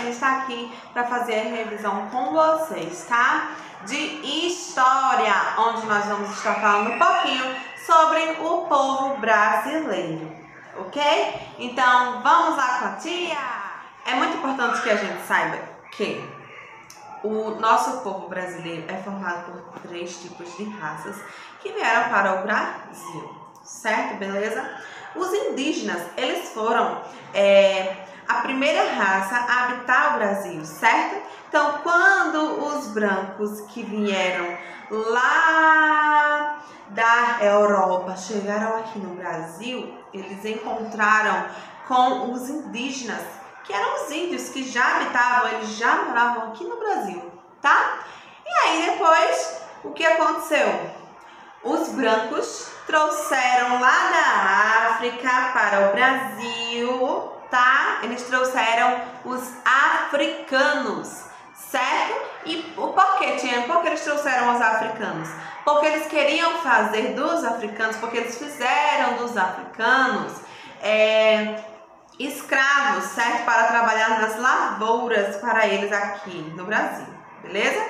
gente está aqui para fazer a revisão com vocês, tá? De história, onde nós vamos estar falando um pouquinho sobre o povo brasileiro, ok? Então, vamos lá com a tia! É muito importante que a gente saiba que o nosso povo brasileiro é formado por 3 tipos de raças que vieram para o Brasil, certo? Beleza? Os indígenas, eles foram a primeira raça a habitar o Brasil, certo? Então, quando os brancos que vieram lá da Europa chegaram aqui no Brasil, eles encontraram com os indígenas, que eram os índios que já habitavam, eles já moravam aqui no Brasil, tá? E aí depois, o que aconteceu? Os brancos trouxeram lá da África para o Brasil, tá? Eles trouxeram os africanos, certo? E por que, tia? Por que eles trouxeram os africanos? Porque eles queriam fazer dos africanos, porque eles fizeram dos africanos escravos, certo? Para trabalhar nas lavouras para eles aqui no Brasil, beleza?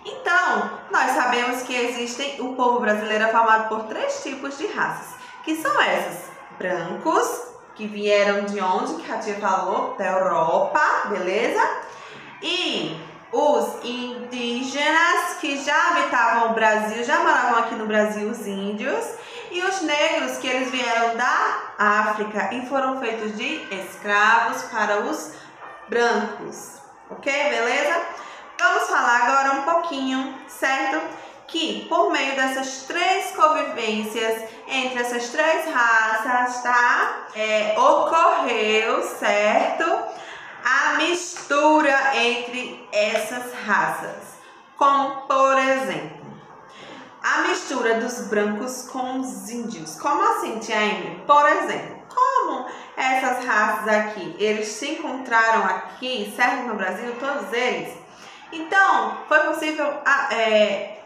Então, nós sabemos que existem, o povo brasileiro é formado por 3 tipos de raças, que são essas: brancos, que vieram de onde, que a tia falou, da Europa, beleza? E os indígenas, que já habitavam o Brasil, já moravam aqui no Brasil, os índios. E os negros, que eles vieram da África e foram feitos de escravos para os brancos. Ok? Beleza? Vamos falar agora um pouquinho, certo? Que por meio dessas 3 convivências entre essas 3 raças, tá? Ocorreu, certo? A mistura entre essas raças. Como, por exemplo, a mistura dos brancos com os índios. Como assim, tia Emily? Por exemplo, como essas raças aqui, eles se encontraram aqui, certo? No Brasil, todos eles. Então, foi possível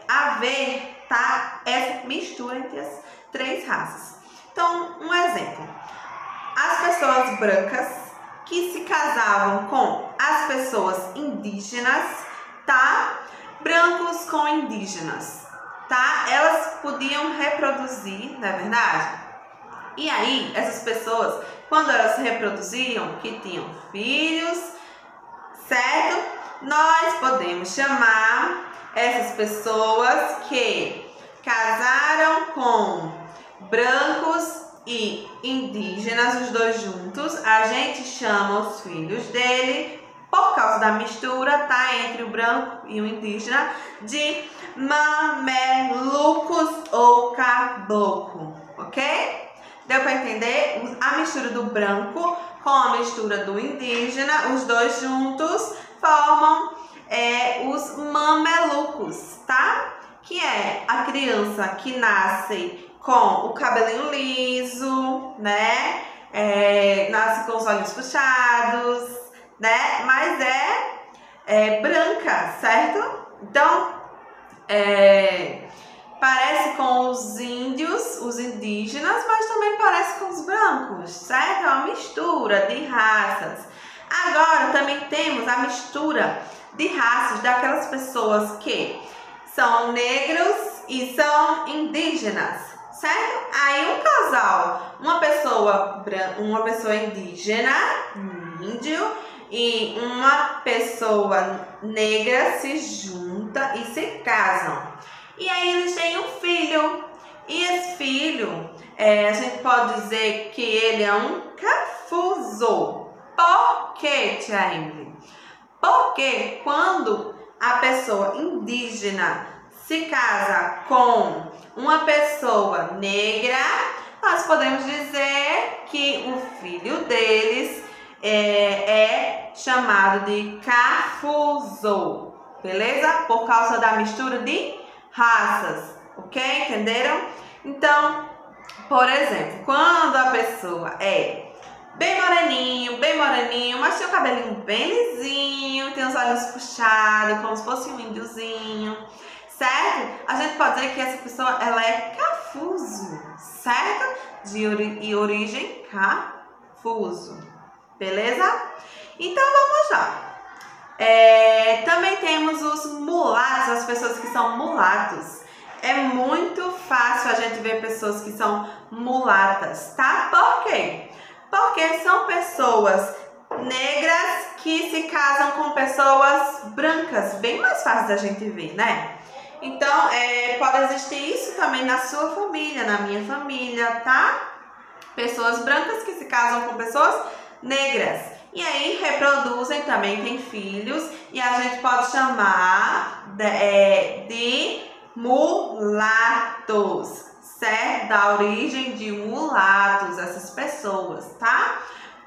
haver, tá, essa mistura entre as 3 raças. Então, um exemplo. As pessoas brancas que se casavam com as pessoas indígenas, tá? Brancos com indígenas, tá? Elas podiam reproduzir, não é verdade? E aí, essas pessoas, quando elas se reproduziam, que tinham filhos, certo? Nós podemos chamar essas pessoas que casaram com brancos e indígenas, os 2 juntos, a gente chama os filhos dele, por causa da mistura, tá, entre o branco e o indígena, de mamelucos ou caboclo, ok? Deu para entender? A mistura do branco com a mistura do indígena, os 2 juntos formam os mamelucos, tá? Que é a criança que nasce com o cabelinho liso, né? Nasce com os olhos puxados, né? Mas é branca, certo? Então, parece com os índios, os indígenas, mas também parece com os brancos, certo? É uma mistura de raças. Agora, também temos a mistura de raças daquelas pessoas que são negros e são indígenas, certo? Aí um casal, uma pessoa indígena, índio, e uma pessoa negra se junta e se casam. E aí eles têm um filho. E esse filho, a gente pode dizer que ele é um cafuzo. Por quê, tia Emily? Porque quando a pessoa indígena se casa com uma pessoa negra, nós podemos dizer que o filho deles é chamado de cafuzo, beleza? Por causa da mistura de raças, ok? Entenderam? Então, por exemplo, quando a pessoa é bem moreninho, mas tem o cabelinho bem lisinho, tem os olhos puxados, como se fosse um índiozinho, certo? A gente pode dizer que essa pessoa, ela é cafuzo, certo? De origem cafuzo, beleza? Então, vamos lá. Também temos os mulatos, as pessoas que são mulatos. É muito fácil a gente ver pessoas que são mulatas, tá? Por quê? Porque são pessoas negras que se casam com pessoas brancas. Bem mais fácil da gente ver, né? Então, pode existir isso também na sua família, na minha família, tá? Pessoas brancas que se casam com pessoas negras. E aí reproduzem, também tem filhos. E a gente pode chamar de mulatos, certo? Da origem de mulatos, essas pessoas, tá?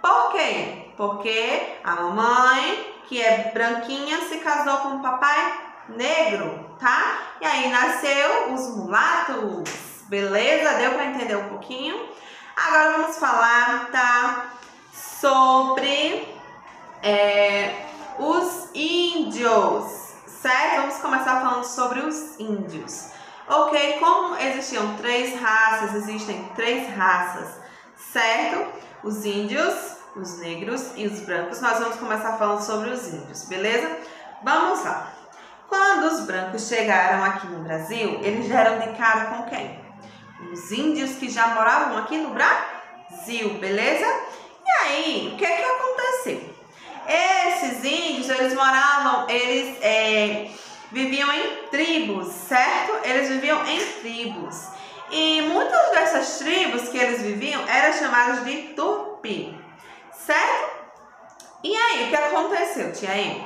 Por quê? Porque a mamãe, que é branquinha, se casou com o papai negro, tá? E aí nasceu os mulatos, beleza? Deu para entender um pouquinho? Agora vamos falar, tá? Sobre os índios, certo? Vamos começar falando sobre os índios. Ok, como existiam três raças, existem três raças, certo? Os índios, os negros e os brancos. Nós vamos começar falando sobre os índios, beleza? Vamos lá. Quando os brancos chegaram aqui no Brasil, eles deram de cara com quem? Os índios que já moravam aqui no Brasil, beleza? E aí, o que que aconteceu? Esses índios, eles viviam em tribos, certo? Eles viviam em tribos. E muitas dessas tribos que eles viviam eram chamadas de tupi, certo? E aí, o que aconteceu, tia Amy?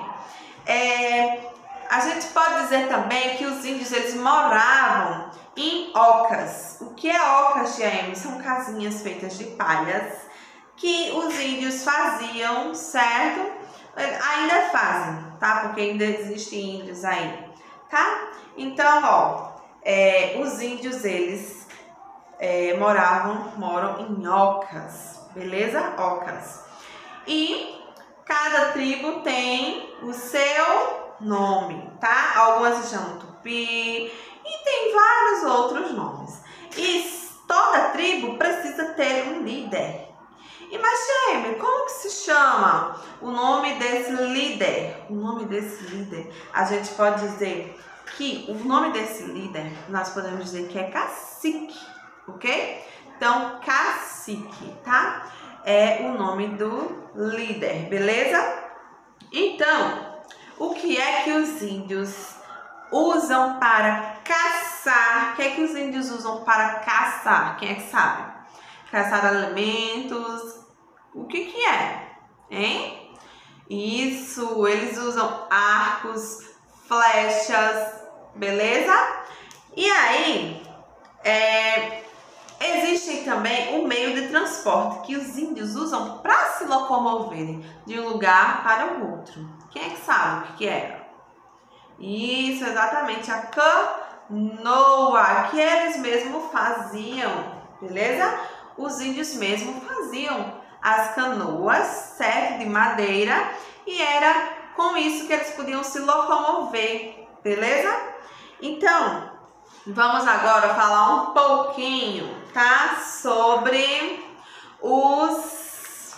A gente pode dizer também que os índios, eles moravam em ocas. O que é ocas, tia Amy? São casinhas feitas de palhas que os índios faziam, certo? Ainda fazem, tá? Porque ainda existem índios aí, tá? Então, ó, os índios, eles moram em ocas, beleza? Ocas. E cada tribo tem o seu nome, tá? Algumas se chamam tupi e tem vários outros nomes. E toda tribo precisa ter um líder. E mas, Jamie, como que se chama o nome desse líder? O nome desse líder, a gente pode dizer que o nome desse líder, nós podemos dizer que é cacique, ok? Então, cacique, tá? É o nome do líder, beleza? Então, o que é que os índios usam para caçar? O que é que os índios usam para caçar? Quem é que sabe? Caçar alimentos. O que que é? Hein? Isso, eles usam arcos, flechas, beleza? E aí, existe também o meio de transporte que os índios usam para se locomoverem de um lugar para o outro. Quem é que sabe o que é? Isso, exatamente, a canoa, que eles mesmos faziam, beleza? Os índios mesmo faziam as canoas, certo? De madeira, e era com isso que eles podiam se locomover, beleza? Então, vamos agora falar um pouquinho, tá? Sobre os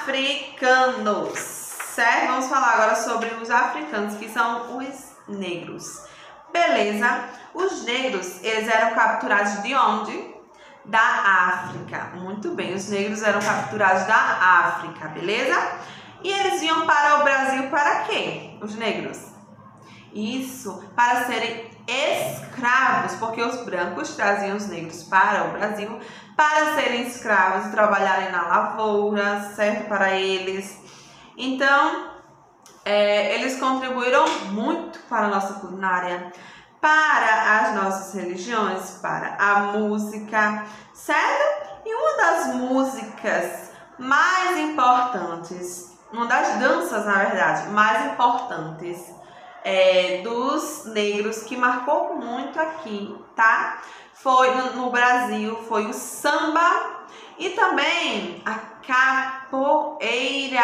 africanos, certo? Vamos falar agora sobre os africanos, que são os negros, beleza? Os negros, eles eram capturados de onde? Da África. Muito bem, os negros eram capturados da África, beleza? E eles vinham para o Brasil para quê? Os negros? Isso, para serem escravos, porque os brancos traziam os negros para o Brasil para serem escravos e trabalharem na lavoura, certo? Para eles. Então, eles contribuíram muito para a nossa culinária, para as nossas religiões, para a música, certo? E uma das músicas mais importantes, uma das danças, na verdade, mais importantes dos negros, que marcou muito aqui, tá? Foi no Brasil, foi o samba e também a capoeira,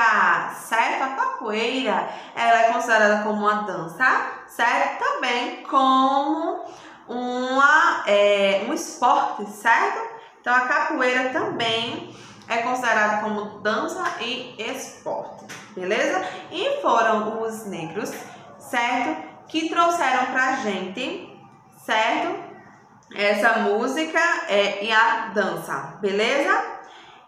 certo? A capoeira, ela é considerada como uma dança, certo? Também como um esporte, certo? Então, a capoeira também é considerada como dança e esporte, beleza? E foram os negros, certo? Que trouxeram pra gente, certo? Essa música e a dança, beleza?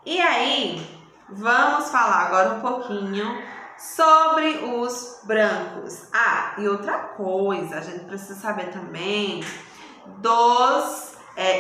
E aí, vamos falar agora um pouquinho sobre os brancos. Ah, e outra coisa, a gente precisa saber também dos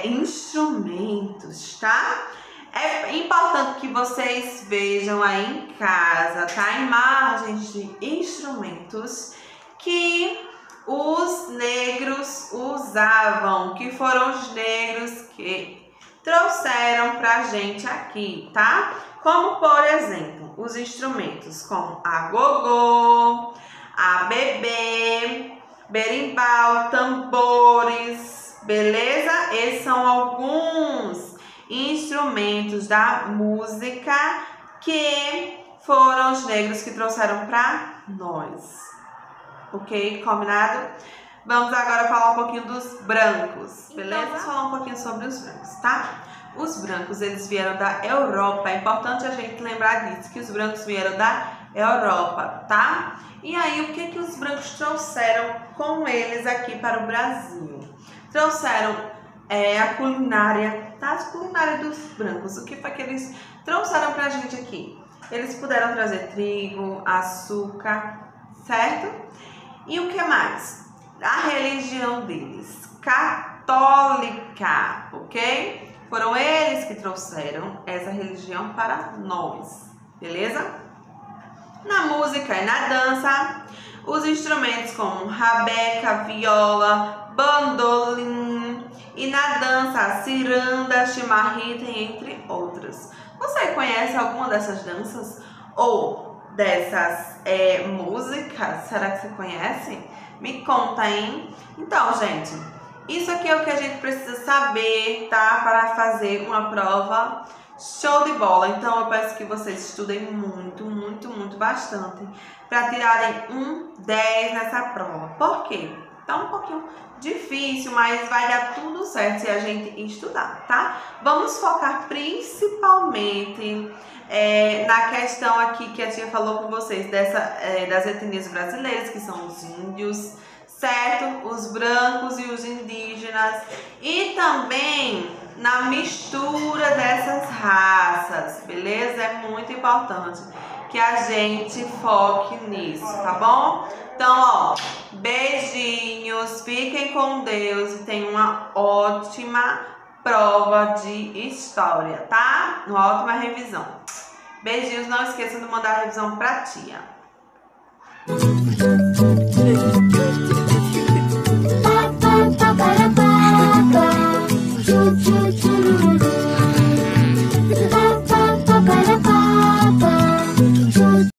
instrumentos, tá? É importante que vocês vejam aí em casa, tá? Imagens de instrumentos que os negros usavam, que foram os negros que trouxeram pra gente aqui, tá? Como, por exemplo, os instrumentos como a gogô, a bebê, berimbau, tambores, beleza? Esses são alguns instrumentos da música que foram os negros que trouxeram pra nós. Ok? Combinado? Vamos agora falar um pouquinho dos brancos, beleza? Então, vamos falar um pouquinho sobre os brancos, tá? Os brancos, eles vieram da Europa. É importante a gente lembrar disso, que os brancos vieram da Europa, tá? E aí, o que os brancos trouxeram com eles aqui para o Brasil? Trouxeram a culinária, tá? A culinária dos brancos. O que foi que eles trouxeram pra gente aqui? Eles puderam trazer trigo, açúcar, certo? E o que mais? A religião deles, católica, ok? Foram eles que trouxeram essa religião para nós, beleza? Na música e na dança, os instrumentos como rabeca, viola, bandolim, e na dança a ciranda, chimarrita, entre outras. Você conhece alguma dessas danças? Ou dessas músicas? Será que você conhece? Me conta, hein? Então, gente, isso aqui é o que a gente precisa saber, tá? Para fazer uma prova show de bola. Então, eu peço que vocês estudem muito, muito, muito, bastante para tirarem 10 nessa prova. Por quê? Tá um pouquinho difícil, mas vai dar tudo certo se a gente estudar, tá? Vamos focar principalmente na questão aqui que a tia falou com vocês das etnias brasileiras, que são os índios, certo? Os brancos e os indígenas, e também na mistura dessas raças, beleza? É muito importante que a gente foque nisso, tá bom? Então, ó, beijinhos, fiquem com Deus e tenham uma ótima prova de história, tá? Uma ótima revisão. Beijinhos, não esqueçam de mandar a revisão pra tia.